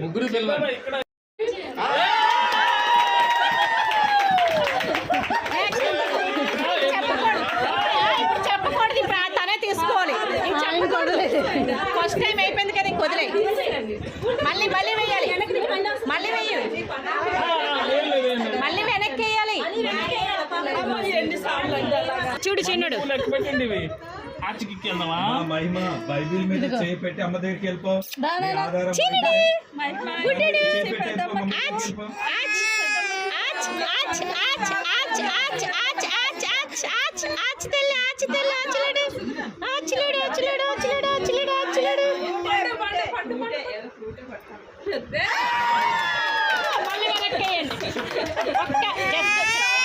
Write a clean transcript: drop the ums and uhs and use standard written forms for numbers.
ముగ్గురు చెప్పకూడదు, ఇప్పుడు తనే తీసుకోవాలి. ఫస్ట్ టైం అయిపోయింది కదా, ఇంక వదిలే. మళ్ళీ వేయాలి, మళ్ళీ వెయ్యి, మళ్ళీ వెనక్కి వేయాలి. చూడు చిన్నుడు మహిమ బైబిల్ మీద చేయి పెట్టి అమ్మ దగ్గరికి వెళ్ళిపో. తెల్ల